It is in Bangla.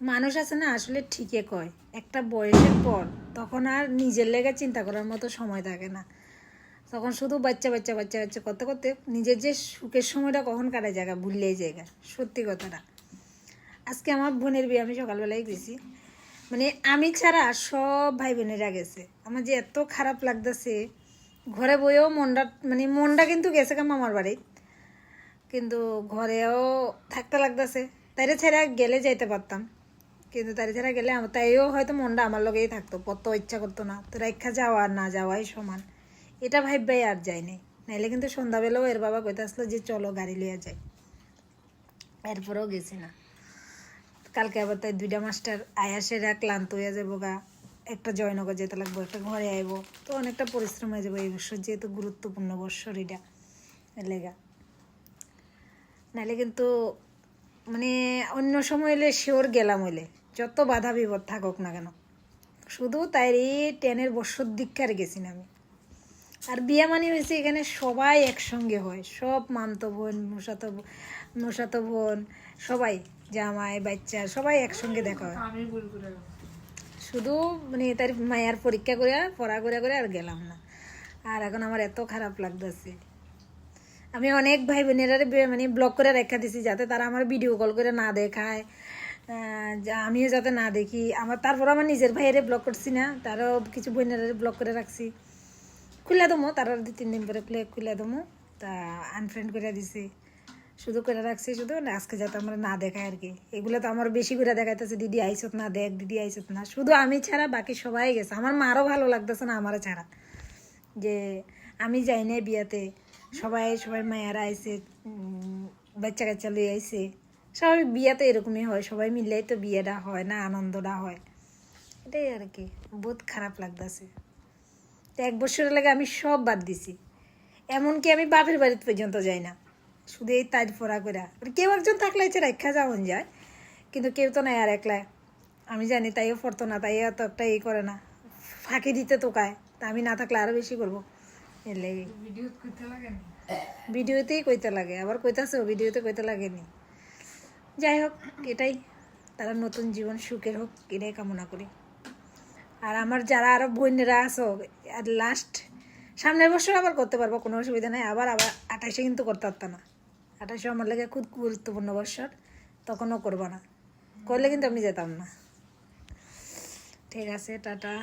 মানুষ আছে না আসলে ঠিকই কয়, একটা বয়সের পর তখন আর নিজের লেগে চিন্তা করার মতো সময় থাকে না। তখন শুধু বাচ্চা বাচ্চা বাচ্চা বাচ্চা করতে করতে নিজের যে সুখের সময়টা কখন কাটা জায়গা ভুললেই জায়গা, সত্যি কথাটা। আজকে আমার বোনের বিয়ে আমি সকালবেলায় গেছি, মানে আমি ছাড়া সব ভাই বোনেরা গেছে। আমার যে এত খারাপ লাগতেছে, ঘরে বইয়েও মনটা কিন্তু গেছে কাম আমার বাড়ি, কিন্তু ঘরেও থাকতে লাগতেছে। তাইরে ছেড়ে গেলে যাইতে পারতাম, কিন্তু তাই ছাড়া গেলে তাইও হয়তো মনটা আমার লগেই থাকতো, কত ইচ্ছা করতো না। তো রেখা যাওয়া আর না যাওয়াই সমান, এটা ভাববাই আর যাই নাই। নাইলে কিন্তু সন্ধ্যাবেলাও এর বাবা কইতে আসলো যে চলো গাড়ি লিয়ে যাই, এরপরেও গেছি না। কালকে আবার তাই 2টা মাস্টার আয়াসেরা ক্লান্ত হয়ে যাবো গা, একটা জয়নগর যেতে লাগবো, একটা ঘরে আইব, তো অনেকটা পরিশ্রম হয়ে যাবো এই বছর, যেহেতু গুরুত্বপূর্ণ বৎসর এটা লেগা। নাহলে কিন্তু মানে অন্য সময় হলে শিওর গেলাম, হইলে যত বাধা বিপদ থাকুক না কেন, শুধু তাই এই 10 বছর দিককার গেছি না আমি। আর বিয়ে মানে হয়েছে এখানে সবাই একসঙ্গে হয়, সব মামতো বোন মশাতো বোন সবাই, জামাই বাচ্চা সবাই একসঙ্গে দেখা হয়। শুধু মানে তার মায়ের পরীক্ষা করে পড়া করে আর গেলাম না। আর এখন আমার এত খারাপ লাগতেছে, আমি অনেক ভাই বোনেরা মানে ব্লক করে রেখা দিছি যাতে তারা আমার ভিডিও কল করে না দেখায়, আমিও যাতে না দেখি। তারপর আমার নিজের ভাইয়েরে ব্লক করছি না, তারও কিছু বোনেরা ব্লক করে রাখছি। খুলে দমো তারা 2-3 দিন পরে খুলে দমো, তা আনফ্রেন্ড করে দিছি, শুধু করে রাখছি শুধু আজকে যাতে আমরা না দেখায় আর কি। এগুলো তো আমার বেশি করে দেখাইতেছে, দিদি আইসত না দেখ, দিদি আইসত না, শুধু আমি ছাড়া বাকি সবাই গেছে। আমার মারও ভালো লাগতেছে না আমার ছাড়া, যে আমি যাই না বিয়াতে, সবাই মায়েরা আইসে, বাচ্চা কাচ্চা লই আইসে। স্বাভাবিক বিয়াতে এরকমই হয়, সবাই মিললেই তো বিয়েটা হয় না, আনন্দটা হয়, এটাই আর কি। বহুত খারাপ লাগতেছে। তো 1 বছরের লাগে আমি সব বাদ দিছি, এমনকি আমি বাপের বাড়িতে পর্যন্ত যাই না, শুধু এই তাজ পড়া করে। কেউ একজন থাকলে হচ্ছে রেখা যাওয়ান যায়, কিন্তু কেউ তো নাই আর একলা। আমি জানি তাইও পড়তো না, তাই এত একটা করে না, ফাঁকি দিতে তোকায়, তা আমি না থাকলে আরো বেশি করবো। এর লেগে ভিডিওতেই কইতে লাগে, আবার কইতাছে ভিডিওতে কইতে লাগেনি। যাই হোক, এটাই, তারা নতুন জীবন সুখের হোক এটাই কামনা করি। আর আমার যারা আরো বোনেরা আছো, আর লাস্ট সামনের বছর আবার করতে পারবো, কোনো অসুবিধা নেই। আবার 28-এ কিন্তু করতে পারতাম না, 28-এ আমার লাগে খুব গুরুত্বপূর্ণ বছর, তখনও করবো না, করলে কিন্তু আমি যেতাম না। ঠিক আছে, টাটা।